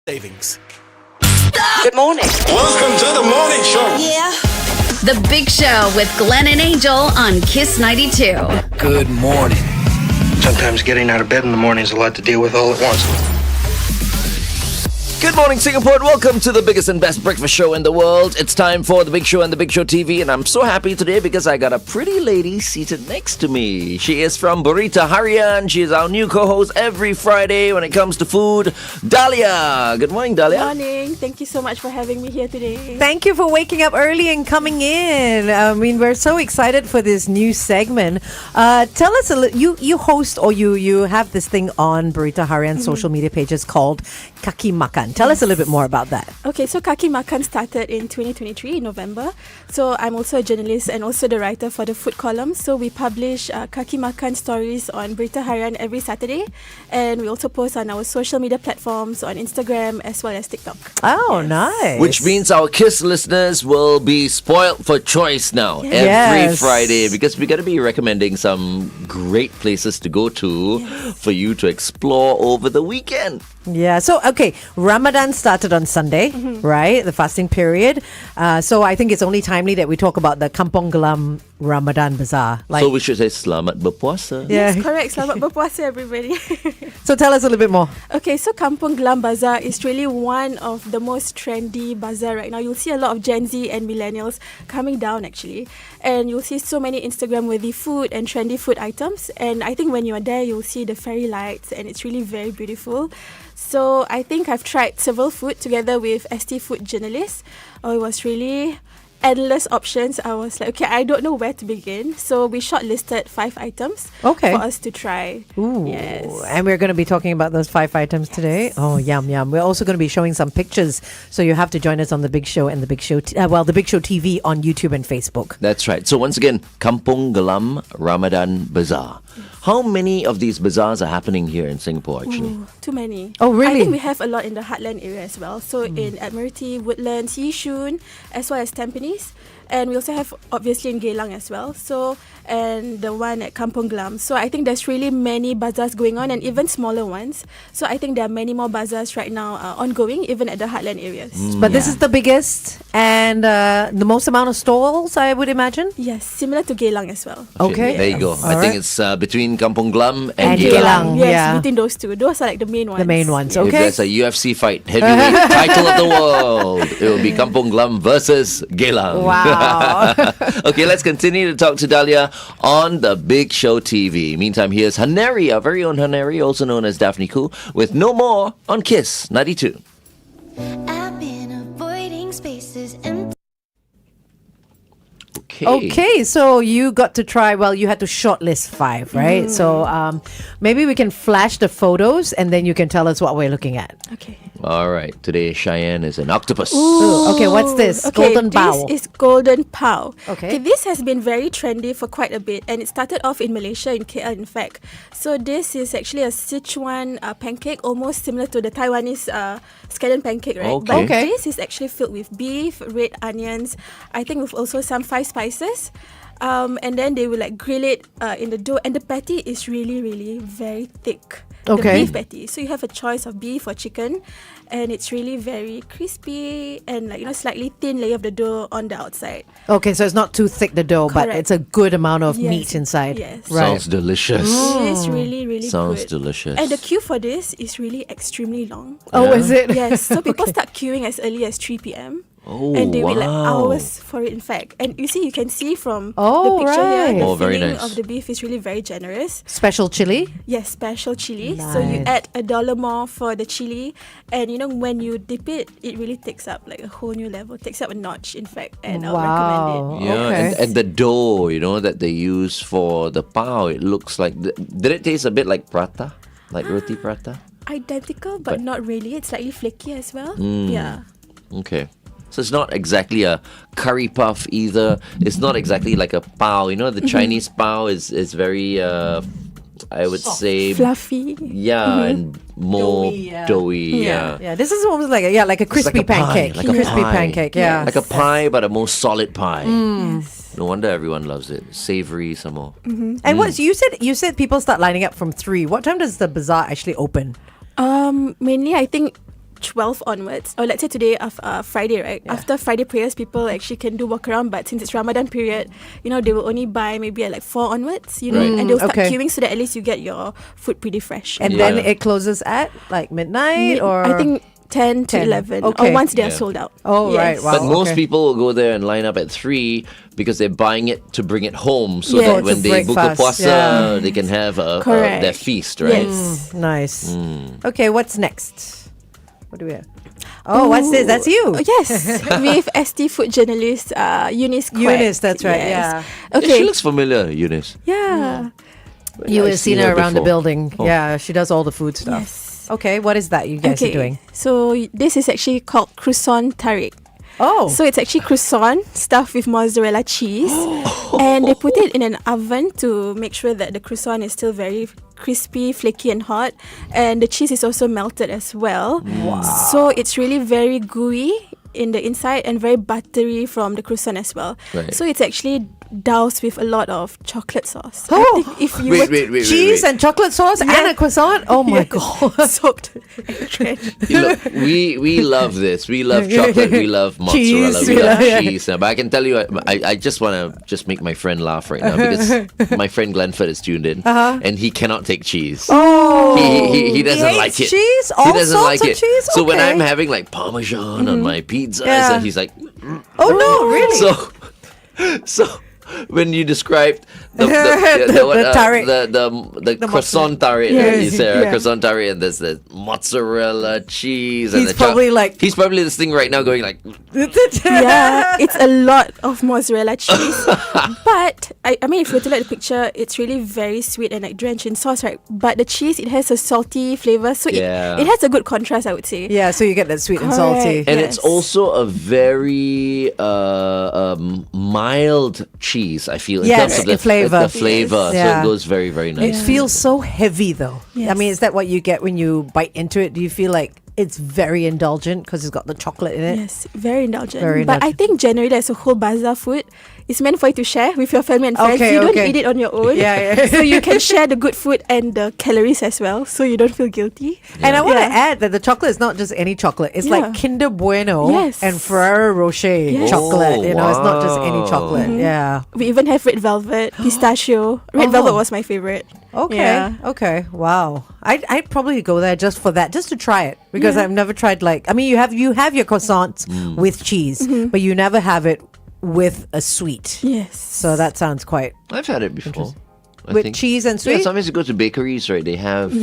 Savings. Good morning. Welcome to the morning show. Yeah. The Big Show with Glenn and Angel on Kiss 92. Good morning. Sometimes getting out of bed in the morning is a lot to deal with all at once. Good morning, Singapore. Welcome to the biggest and best breakfast show in the world. It's time for The Big Show and The Big Show TV, and I'm so happy today because I got a pretty lady seated next to me. She is from Berita, Harian. She is our new co-host every Friday when it comes to food. Dahlia. Good morning, Dahlia. Good morning. Thank you so much for having me here today. Thank you for waking up early and coming in. I mean, we're so excited for this new segment. Tell us you host or you have this thing on Berita Harian social media pages called Kaki Makan. Tell us a little bit more about that. Okay, so Kaki Makan started in 2023 in November. So I'm also a journalist and also the writer for the food column. So we publish Kaki Makan stories on Berita Harian every Saturday, and we also post on our social media platforms on Instagram as well as TikTok. Oh, nice. Which means our Kiss listeners will be spoiled for choice now every Yes. Friday, because we're going to be recommending some great places to go to for you to explore over the weekend. Yeah. So, okay, Ramadan started on Sunday, right? The fasting period. So I think it's only timely that we talk about the Kampong Gelam Ramadan Bazaar. So we should say Selamat Berpuasa. Yeah. Yes, correct. Selamat berpuasa, everybody. So tell us a little bit more. Okay, so Kampong Gelam Bazaar is really one of the most trendy bazaar right now. You'll see a lot of Gen Z and millennials coming down actually. And you'll see so many Instagram-worthy food and trendy food items. And I think when you're there, you'll see the fairy lights and it's really very beautiful. So I think I've tried several food together with ST Food journalists. Oh, it was really endless options. I was like, okay, I don't know where to begin. So we shortlisted 5 items for us to try. Ooh. Yes. And we're going to be talking about those 5 items today. Oh, yum, yum. We're also going to be showing some pictures. So you have to join us on The Big Show and The Big Show, The Big Show TV on YouTube and Facebook. That's right. So once again, Kampong Gelam Ramadan Bazaar. How many of these bazaars are happening here in Singapore actually? Ooh, too many. Oh, really? I think we have a lot in the Heartland area as well. So in Admiralty, Woodlands, Yishun, as well as Tampines. And we also have obviously in Gelam as well. So, and the one at Kampong Gelam. So I think there's really many bazaars going on and even smaller ones. So I think there are many more bazaars right now ongoing, even at the Heartland areas. But this is the biggest and the most amount of stalls, I would imagine. Yes, similar to Gelam as well. Okay. There you go. I All think right. it's between Kampong Gelam And and Gelam. Gelam. Yes, Yeah. between those two. Those are like the main ones. The main ones, If okay? there's a UFC fight, heavyweight title of the world, it will be Kampong Gelam versus Gelam. Wow. Okay, let's continue to talk to Dahlia on The Big Show TV. Meantime, here's Haneri, our very own Haneri, also known as Daphne Koo, with No More on Kiss 92. I've been avoiding spaces empty. Okay, so you got to try, well, you had to shortlist 5, right? So maybe we can flash the photos and then you can tell us what we're looking at. Okay. All right, today Cheyenne is an octopus. Ooh, okay, what's this? Okay, Golden Bao. This is Golden Pao. Okay. This has been very trendy for quite a bit, and it started off in Malaysia, in KL, in fact. So this is actually a Sichuan pancake, almost similar to the Taiwanese scallion pancake, right? Okay. But Okay. this is actually filled with beef, red onions, I think with also some 5 spices. And then they will like grill it in the dough, and the patty is really, really very thick. Okay. The beef patty. So you have a choice of beef or chicken, and it's really very crispy and like slightly thin layer of the dough on the outside. Okay, so it's not too thick, the dough, but Correct. it's a good amount of Yes, meat inside. yes. Right. Sounds delicious. It is really, really Sounds good. delicious. And the queue for this is really extremely long. Oh, is it? Yes, so people start queuing as early as 3 p.m. Oh, and they wait like wow. hours for it, in fact. And you can see from Oh, the picture right. here, the Oh, very filling nice. of the beef is really very generous. Special chili? Yes, special chili. So you Nice. add $1 more for the chili, and when you dip it, it really takes up like a whole new level. Takes up a notch, in fact, and I'll recommend it. Yeah, Okay. and the dough, that they use for the pao, it looks like... Did it taste a bit like prata? Like roti prata? Identical, but not really. It's slightly flaky as well. Mm. Yeah. Okay. So it's not exactly a curry puff either. It's not exactly like a pao. The Chinese pao is very, I would say... Fluffy. Yeah, and more doughy. Yeah, this is almost like a crispy like a pie, pancake. like a crispy pie. pancake, yeah. Like a pie, but a more solid pie. Yes. No wonder everyone loves it. Savory some more. And what you said people start lining up from 3. What time does the bazaar actually open? Mainly, I think 12 onwards, or let's say today Friday, right? After Friday prayers, people actually can do walk around, but since it's Ramadan period, they will only buy maybe at like 4 onwards, and they'll start queuing so that at least you get your food pretty fresh. And then it closes at like midnight or I think 10 to 11 or once they are sold out. Oh, right. Wow. But most people will go there and line up at 3 because they're buying it to bring it home so that when they book a puasa, they can have their feast, right? Yes. Nice. Okay, what's next? What do we have? Oh, what's this? That's you. Yes, with ST food journalist Eunice Quack. Eunice, that's right. Yeah. Okay. She looks familiar, Eunice. Yeah. You would have seen her around the before. building. Oh. Yeah, she does all the food stuff. Yes. Okay, what is that you guys are doing? So this is actually called croissant tarik. Oh. So it's actually croissant stuffed with mozzarella cheese. And they put it in an oven to make sure that the croissant is still very crispy, flaky and hot. And the cheese is also melted as well. Wow. So it's really very gooey in the inside and very buttery from the croissant as well. Right. So it's actually doused with a lot of chocolate sauce. Oh. I think if you Wait. Cheese and chocolate sauce and a croissant? Oh my God. soaked and drenched. Look, we love this. We love chocolate. We love mozzarella. Cheese, We love yeah. cheese. But I can tell you, I just want to just make my friend laugh right now because my friend Glenford is tuned in and he cannot take cheese. Oh. He doesn't hates like it. cheese? He All doesn't sorts like of it. cheese? So when Okay. I'm having like Parmesan on my pizza, Yeah. he's like, Oh no, really? so when you described the croissant tarik, you say croissant tarik, and there's the mozzarella cheese, and He's probably like- he's probably listening right now, going like, Yeah, it's a lot of mozzarella cheese. But I mean, if you were to look at the picture, it's really very sweet and like drenched in sauce, right? But the cheese, it has a salty flavor, so it has a good contrast, I would say. Yeah, so you get that sweet and salty. and Yes. it's also a very mild cheese. I feel in Yes, terms of in flavor. the flavor, Yes. Yeah. so it goes very very It nice. feels so heavy though. I Yes. mean, is that what you get when you bite into it? Do you feel like it's very indulgent because it's got the chocolate in it? Yes, very indulgent. Very But I indulgent. think generally as a whole bazaar food, it's meant for you to share with your family and friends. Okay, You don't okay. eat it on your own. Yeah. So you can share the good food and the calories as well, so you don't feel guilty. And I want to Yeah. add that the chocolate is not just any chocolate. It's Yeah. like Kinder Bueno Yes. and Ferrero Rocher Yes. chocolate. Oh, You know, it's not just any wow. chocolate. Yeah. We even have red velvet, pistachio. Red velvet was my favorite. Okay. Yeah. Okay. Wow. I'd probably go there just for that, just to try it, because I've never tried you have your croissants with cheese, but you never have it with a sweet. Yes. So that sounds quite I've had it before. I with think. cheese and Yeah, sweet. sometimes you go to bakeries, right? They have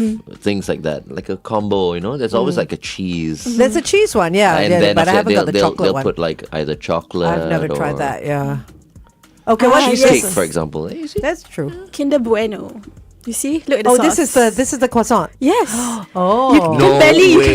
things like that, like a combo. There's always like a cheese. There's a cheese one, And then but I after haven't got the they'll chocolate one. put like either chocolate. I've never tried or that. Yeah. Okay. What cheesecake, yes. for example. You see? That's true. Kinder Bueno. You see? Look at the Oh, sauce. this is the croissant. Yes. Oh. You can No way.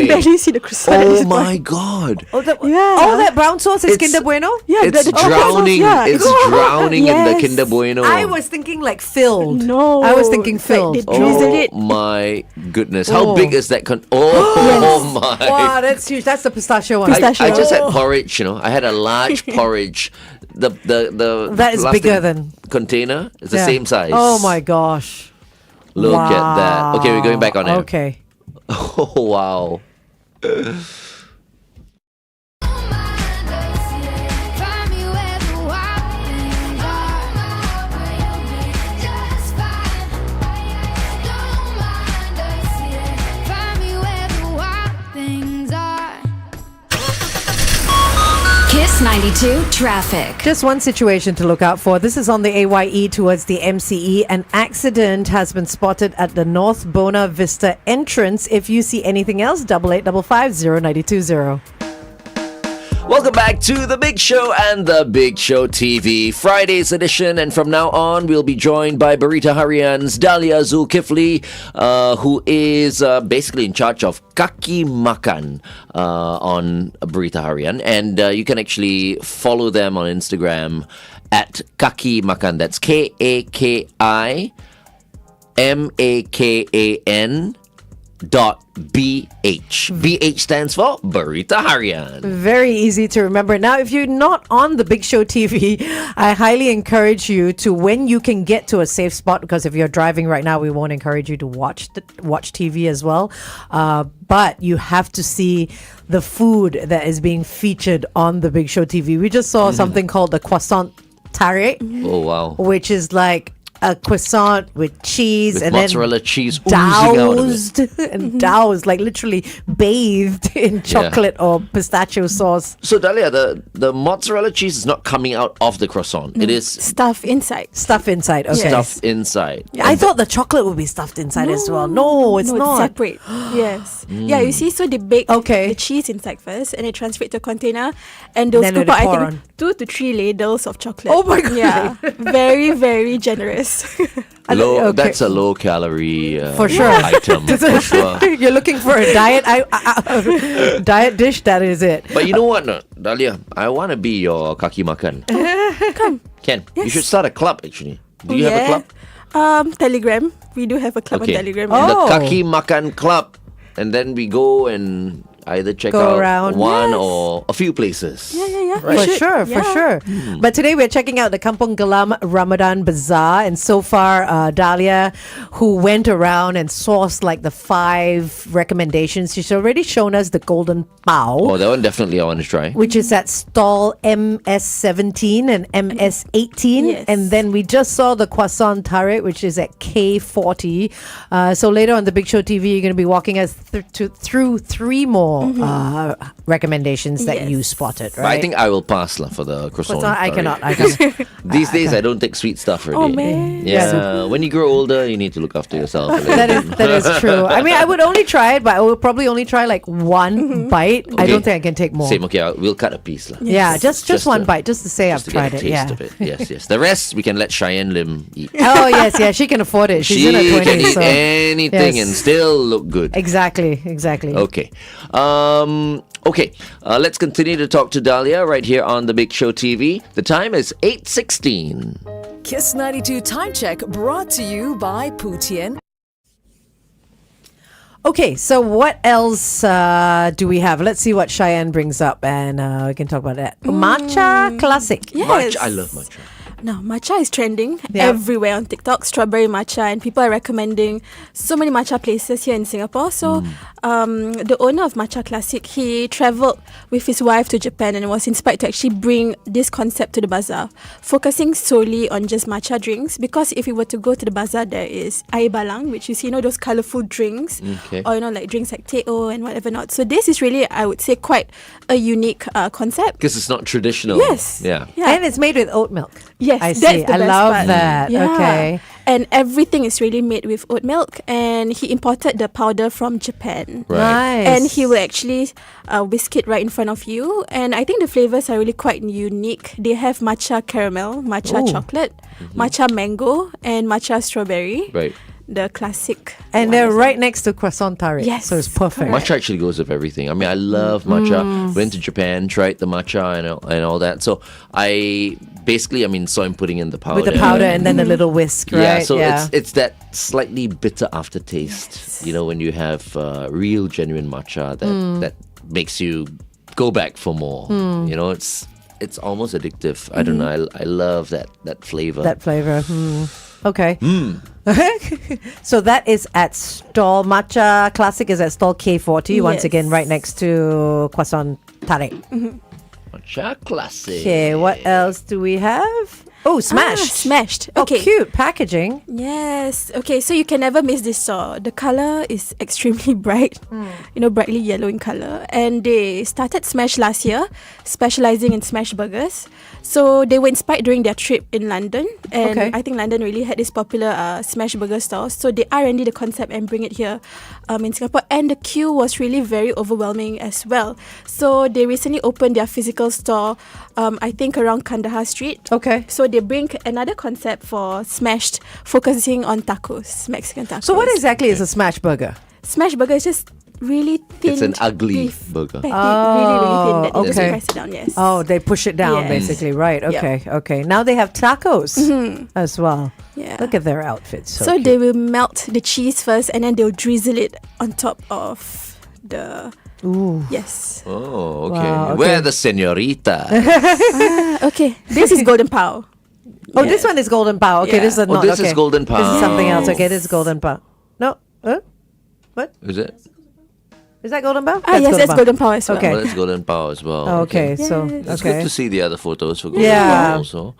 barely see the croissant. at Oh this my point. god! Yeah. Oh, that brown sauce is It's- Kinder Bueno? Yeah, It's the chocolate sauce, drowning. yeah. It's drowning in the Yes. Kinder Bueno. I was thinking like filled. No. I was thinking It's like filled. they drizzle Oh it. my goodness! How Oh. big is that? Oh my! Wow, that's huge. That's the pistachio one. Pistachio. I just had porridge. I had a large porridge. The That is plastic bigger than- container. It's the Yeah. same size. Oh my gosh. Look at that. Okay, we're going back on it. Okay. Oh wow! Kiss 92 traffic. Just one situation to look out for. This is on the AYE towards the MCE. An accident has been spotted at the North Bona Vista entrance. If you see anything else, 8855 Welcome back to The Big Show and The Big Show TV, Friday's edition. And from now on, we'll be joined by Berita Harian's Dahlia Zulkifli, who is basically in charge of Kaki Makan on Berita Harian. And you can actually follow them on Instagram at Kaki Makan. That's KAKIMAKAN BH stands for Berita Harian. Very easy to remember. Now, if you're not on the Big Show TV, I highly encourage you to, when you can get to a safe spot, because if you're driving right now, we won't encourage you to watch TV as well. But you have to see the food that is being featured on the Big Show TV. We just saw something called the croissant tarik, Oh, wow. which is like a croissant with cheese With and mozzarella then cheese oozing out of it. doused and doused, like literally bathed in chocolate or pistachio sauce. So, Dahlia, the mozzarella cheese is not coming out of the croissant. It is Stuff inside. Stuff inside. Okay. stuffed inside. I thought the chocolate would be stuffed inside as well. No, it's not. It's separate. Yes. Yeah, you see, so they bake Okay. the cheese inside first and they transfer it to a container and they'll Then scoop they out, pour I on. think, 2 to 3 ladles of chocolate. Oh my God. Yeah. Very, very generous. Low, Okay. That's a low calorie For sure. item. For sure. You're looking for a diet diet dish. That is it. But you know what, no, Dahlia? I want to be your Kaki Makan. Come. Ken, you Yes. should start a club, actually. Do you have a club? Telegram. We do have a club on Telegram. Oh. The Kaki Makan Club. And then we go and either check Go out around. one Yes. or a few places. Yeah. For sure, for sure. But today we're checking out the Kampong Gelam Ramadan Bazaar, and so far Dahlia, who went around and sourced like the 5 recommendations, she's already shown us the golden pao, Oh, that one definitely I want to try. which is at stall MS17 and MS18. Yes. And then we just saw the croissant tarik, which is at K40. So later on the Big Show TV, you're going to be walking us through 3 more recommendations that Yes. you spotted, But right? I think I will pass for the croissant. Croissant, I Sorry. cannot. These days, I don't take sweet stuff already. Oh, man. Yeah, when you grow older, you need to look after yourself. a little That bit. is true. I mean, I would only try it, but I would probably only try like one bite. I Okay. don't think I can take more. Same, okay, we'll cut a piece. Lah. Yeah, just one to- bite, just to say Just I've to get tried a it. taste Yeah. of it. Yes. The rest, we can let Cheyenne Lim eat. Oh yes, yeah, she can afford it. She's she in her can 20s. eat So. anything Yes. and still look good. Exactly. Okay. Let's continue to talk to Dahlia right here on the Big Show TV. The time is 8:16. Kiss 92 Time Check brought to you by Putian. Okay, so what else do we have? Let's see what Cheyenne brings up, and we can talk about that. Matcha classic. Yes. Matcha, I love matcha. No, matcha is trending Yeah. everywhere on TikTok. Strawberry matcha, and people are recommending so many matcha places here in Singapore. So, the owner of Matcha Classic, he travelled with his wife to Japan and was inspired to actually bring this concept to the bazaar, focusing solely on just matcha drinks. Because if you were to go to the bazaar, there is air balang, which you see, those colourful drinks, Okay. or like drinks like teh-o and whatever not. So this is really, I would say, quite a unique concept. Because it's not traditional. Yes. Yeah. And it's made with oat milk. Yes, I that's see. the I best love part. that. Yeah. Okay. And everything is really made with oat milk, and he imported the powder from Japan. Right. Nice. And he will actually whisk it right in front of you. And I think the flavors are really quite unique. They have matcha caramel, matcha Ooh. chocolate, matcha mango, and matcha strawberry. Right. The classic. And one they're as right next to croissant tarik. Yes, So it's perfect. correct. Matcha actually goes with everything. I mean, I love matcha. Went to Japan, tried the matcha and all that. So I basically, saw him putting in the powder. With the powder and then the little whisk, right? Yeah, so it's that slightly bitter aftertaste. When you have real genuine matcha that makes you go back for more. It's almost addictive. I don't know. I love that flavor. That flavor. Okay. So that is at stall Matcha Classic is at stall K40 once Yes. again right next to croissant tarik. Matcha classic. Okay, what else do we have? Oh, smashed. Smashed. Oh, Okay. cute packaging. Yes. Okay, so you can never miss this store. The color is extremely bright, brightly yellow in color. And they started Smash last year, specializing in smash burgers. So they were inspired during their trip in London. And Okay. I think London really had this popular smash burger store. So they R&D the concept and bring it here in Singapore. And the queue was really very overwhelming as well. So they recently opened their physical store, I think around Kandahar Street. Okay. So they bring another concept for Smashed, focusing on tacos, Mexican tacos. So what exactly is a smash burger? Smash burger is just really thin. It's an ugly beef burger. patty, really, really thin. That okay. They press it down. Yes. Oh, they push it down Yes. basically, right? Yep. Okay, okay. Now they have tacos as well. Yeah. Look at their outfits. So they will melt the cheese first, and then they'll drizzle it on top of the. Ooh. Yes. Oh, okay. Wow, okay. Where are the señorita? Okay. This is golden pao. Oh, this one is golden pao. Okay, Yeah. this is not. This is okay. golden This is pao. something else. Okay, this is golden pao. No, what Is it? is that golden pao? That's golden pao as well. Okay. Oh, that's golden pao as well. Okay, so It's okay. good to see the other photos for golden Yeah. pao also.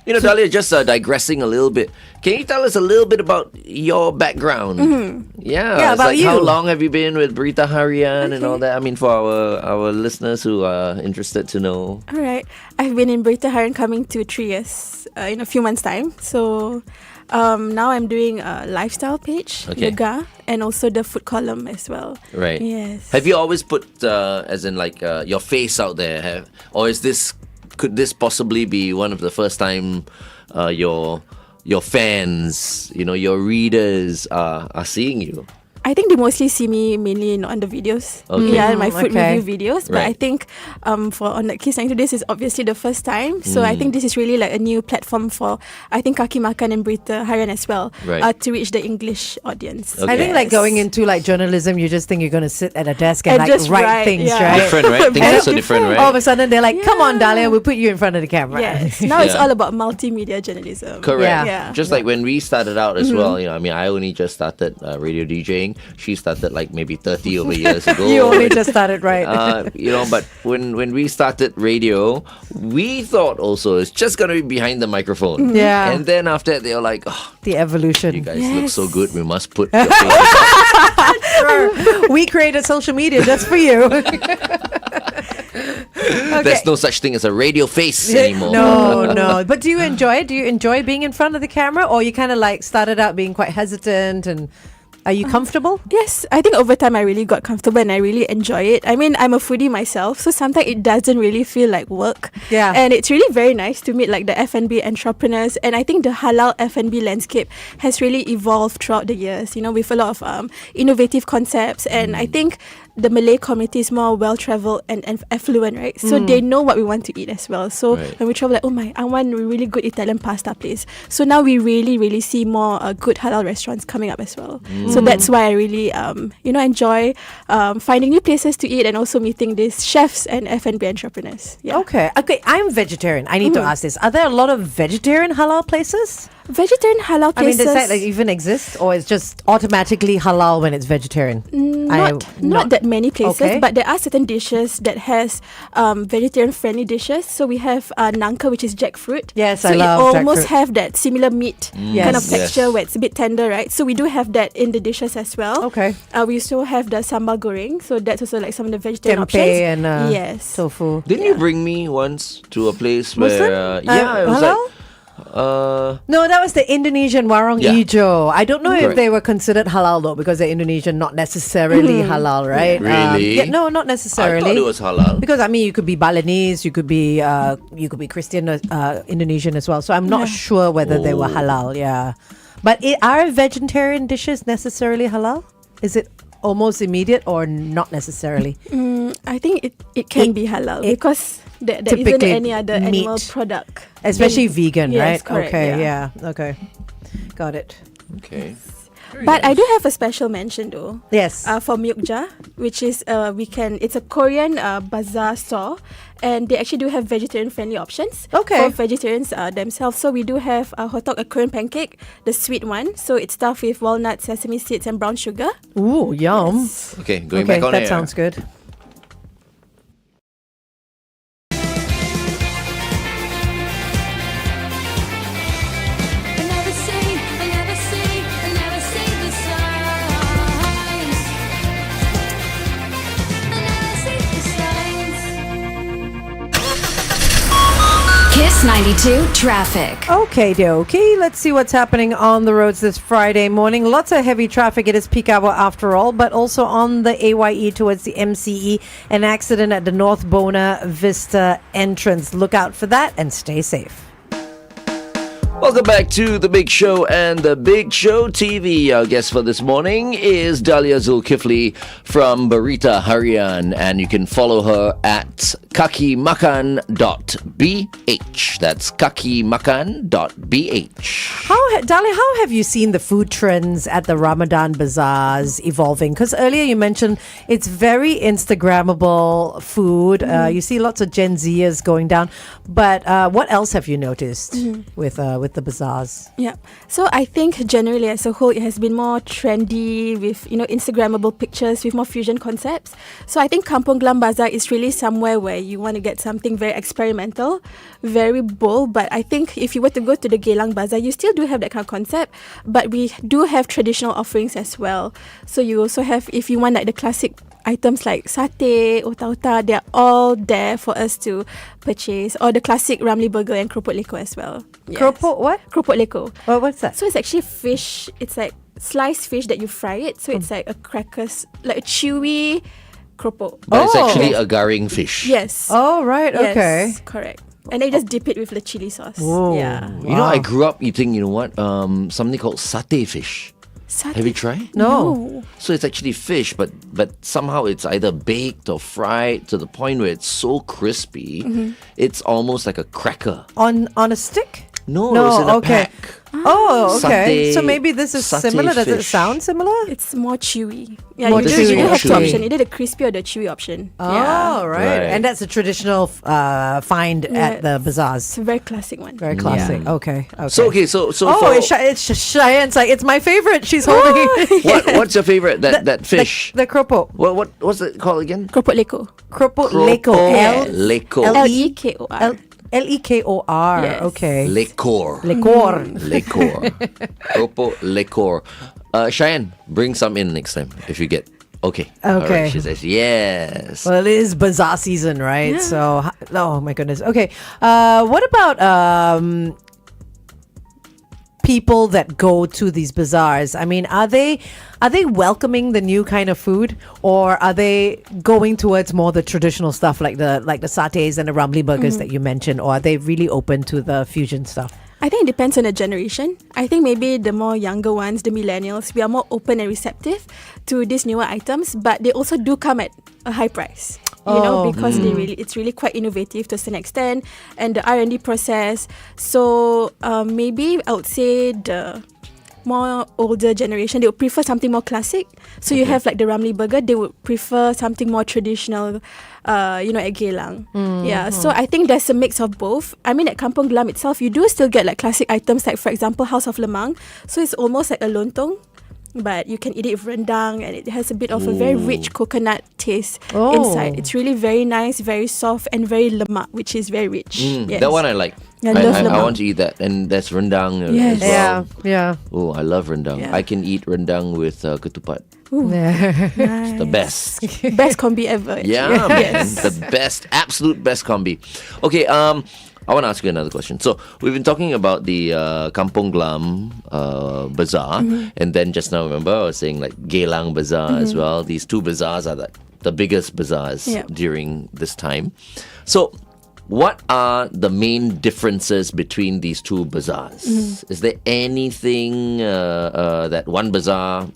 You know, Dahlia, just digressing a little bit. Can you tell us a little bit about your background? Yeah, Yeah, it's about like how you. long have you been with Berita Harian and all that? I mean, for our listeners who are interested to know. All right. I've been in Berita Harian coming to 3 years in a few months' time. So now I'm doing a lifestyle page, Okay. yoga, and also the food column as well. Right. Yes. Have you always put, as in like your face out there, or could this possibly be one of the first time your fans, your readers are seeing you? I think they mostly see me mainly on the videos. Okay. Yeah, my food Okay. review videos. But Right. I think for on the Kiss 92, this is obviously the first time. So I think this is really like a new platform for, I think, Kaki Makan and Berita Harian as well, Right. to reach the English audience. Okay. I think like Yes. going into like journalism, you just think you're going to sit at a desk and And like just write write, things, yeah. right? Different, right? Things Very are so different, right? All of a sudden they're like, "Come on, Yeah. Dahlia, we'll put you in front of the camera." Yes. Now it's Yeah. all about multimedia journalism. Correct. Yeah. Just like when we started out as well, I mean, I only just started radio DJing. She started like maybe 30 over years ago. You only just started, right? But when we started radio, we thought also it's just gonna be behind the microphone. Yeah. And then after that, they were like, oh, The evolution. you guys look so good. We must put your faces up. We created social media just for you. There's no such thing as a radio face anymore. No. But do you enjoy it? Do you enjoy being in front of the camera, or you kind of like started out being quite hesitant? And are you comfortable? Yes, I think over time I really got comfortable and I really enjoy it. I mean, I'm a foodie myself, so sometimes it doesn't really feel like work. Yeah. And it's really very nice to meet like the F&B entrepreneurs, and I think the halal F&B landscape has really evolved throughout the years, with a lot of innovative concepts, and I think the Malay community is more well-traveled and affluent, right? So they know what we want to eat as well. So Right. when we travel, like, I want a really good Italian pasta place. So now we really, really see more good halal restaurants coming up as well. So that's why I really, enjoy finding new places to eat and also meeting these chefs and F&B entrepreneurs. Yeah. Okay. I'm vegetarian. I need to ask this. Are there a lot of vegetarian halal places? Vegetarian halal I mean, places. does that like even exist, or it's just automatically halal when it's vegetarian? Not that many places, Okay. but there are certain dishes that has vegetarian friendly dishes. So we have nangka, which is jackfruit. Yes, so I love it almost jackfruit. have that similar meat kind of Yes. texture where it's a bit tender, right? So we do have that in the dishes as well. Okay. We also have the sambal goreng, so that's also like some of the vegetarian Tempeh options. and yes. tofu. Didn't you bring me once to a place Muslim? where it was halal? No, that was the Indonesian warung Yeah. ijo. I don't know if Correct. they were considered halal though, because they're Indonesian, not necessarily halal, right? Really? No, not I necessarily. thought it was halal. Because I mean, you could be Balinese, you could be Christian, Indonesian as well. So I'm not sure whether they were Oh. halal. Yeah, but are vegetarian dishes necessarily halal? Is it almost immediate or not necessarily? I think it can be halal because there isn't typically any other animal meat. product. Especially Then- vegan, yes, right? correct, Okay, yeah. okay. Got it. Okay. But I do have a special mention though. Yes. For Myokja, which is it's a Korean bazaar store, and they actually do have vegetarian friendly options Okay. for vegetarians themselves. So we do have hotok, a Korean pancake, the sweet one. So it's stuffed with walnuts, sesame seeds, and brown sugar. Ooh, yum. Okay, going Okay, back on that air. sounds good. Kiss 92 traffic. Okay, dokie. Let's see what's happening on the roads this Friday morning. Lots of heavy traffic. It is peak hour after all, but also on the AYE towards the MCE, an accident at the North Bona Vista entrance. Look out for that and stay safe. Welcome back to The Big Show and The Big Show TV. Our guest for this morning is Dahlia Zulkifli from Berita Harian, and you can follow her at kakimakan.bh. That's kakimakan.bh. Dahlia, how have you seen the food trends at the Ramadan Bazaars evolving? Because earlier you mentioned it's very Instagrammable food. You see lots of Gen Zers going down. But what else have you noticed with the bazaars? Yeah. So I think generally as a whole, it has been more trendy with, Instagrammable pictures with more fusion concepts. So I think Kampong Gelam Bazaar is really somewhere where you want to get something very experimental, very bold. But I think if you were to go to the Gelam Bazaar, you still do have that kind of concept. But we do have traditional offerings as well. So you also have, if you want like the classic items like satay, otak-otak, they're all there for us to purchase. Or the classic ramly burger and keropok leko as well. Yes. Keropok what? Keropok leko. Oh, what's that? So it's actually fish. It's like sliced fish that you fry it. So it's like a crackers, like a chewy keropok. But it's actually a garing fish. Yes. Oh, right. Okay. Yes, correct. And then you just dip it with the chili sauce. Whoa. Yeah. I grew up eating, something called satay fish. Satay. Have you tried? No. So it's actually fish, but somehow it's either baked or fried to the point where it's so crispy, it's almost like a cracker. On a stick? No, it's in a pack. Oh, okay. Satay- so maybe this is satay similar. Does it fish. sound similar? It's more chewy. Yeah, More you chewy. do have two Chewy. options. You did the crispy or the chewy option. Oh, Yeah. right. Right. And that's a traditional find at the bazaars. It's a very classic one. Very classic. Okay. So so Oh, for, it's Cheyenne's like, it's my favorite. She's holding it. what's your favorite? That fish. The keropok. What's it called again? Keropok leko. Keropok leko. Leko. Lekor. Lekor. Yes. Okay. Lekor. Lekor. Lekor. Keropok lekor. Cheyenne, bring some in next time if you get. Okay. All Okay. right, she says yes. Well, it is bazaar season, right? So, oh my goodness. Okay. What about people that go to these bazaars? I mean, are they welcoming the new kind of food, or are they going towards more the traditional stuff like the satays and the ramly burgers that you mentioned, or are they really open to the fusion stuff? I think it depends on the generation. I think maybe the more younger ones, the millennials, we are more open and receptive to these newer items, but they also do come at a high price. Because it's really quite innovative to an extent, and the R&D process. So maybe I would say the more older generation, they would prefer something more classic. So you have like the ramly burger, they would prefer something more traditional, at Gelang. Yeah, so I think there's a mix of both. I mean, at Kampong Gelam itself, you do still get like classic items like, for example, House of Lemang. So it's almost like a lontong, but you can eat it with rendang, and it has a bit of a very rich coconut taste inside. It's really very nice, very soft, and very lemak, which is very rich. Yes. That one I like. I I love lemak. want to eat that, and that's rendang Yes. as well. Yeah. Oh, I love rendang. Yeah. I can eat rendang with ketupat. Nice. It's the best. Best combi ever. actually. Yeah, man. Yes. The best, absolute best combi. Okay, I want to ask you another question. So we've been talking about the Kampong Gelam Bazaar, and then just now, remember, I was saying like Gelang Bazaar as well. These two bazaars are the biggest bazaars during this time. So what are the main differences between these two bazaars? Is there anything that one bazaar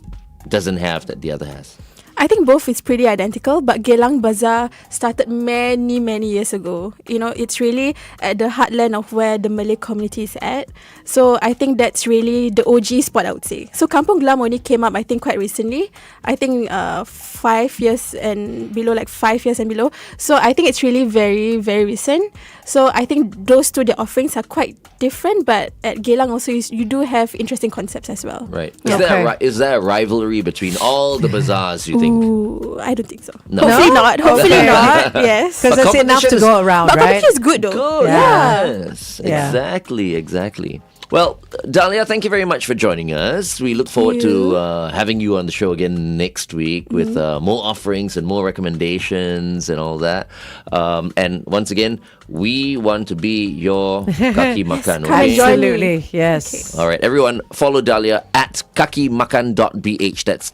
doesn't have that the other has? I think both is pretty identical, but Gelang Bazaar started many, many years ago. It's really at the heartland of where the Malay community is at. So I think that's really the OG spot, I would say. So Kampong Gelam only came up, I think, quite recently. I think 5 years and below, like 5 years and below. So I think it's really very, very recent. So I think those two, the offerings are quite different, but at Gelang also, you do have interesting concepts as well. Right. Okay. Is there a rivalry between all the bazaars, you think? Ooh, I don't think so. No? Hopefully No? not. Hopefully Okay. not. Yes. Because But there's enough to competition go around, But right? competition is good though. Good. Yeah. Yes. Yeah. Exactly. Well, Dahlia, thank you very much for joining us. We look forward to having you on the show again next week with more offerings and more recommendations and all that. And once again, we want to be your Kaki Makan. come and Okay? join Absolutely. Yes. All right, everyone, follow Dahlia at kakimakan.bh. That's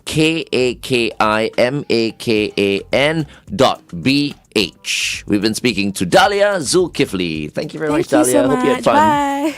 KAKIMAKAN.BH. We've been speaking to Dahlia Zulkifli. Thank you very much, Thank you Dahlia. so Hope you had much. fun. Bye.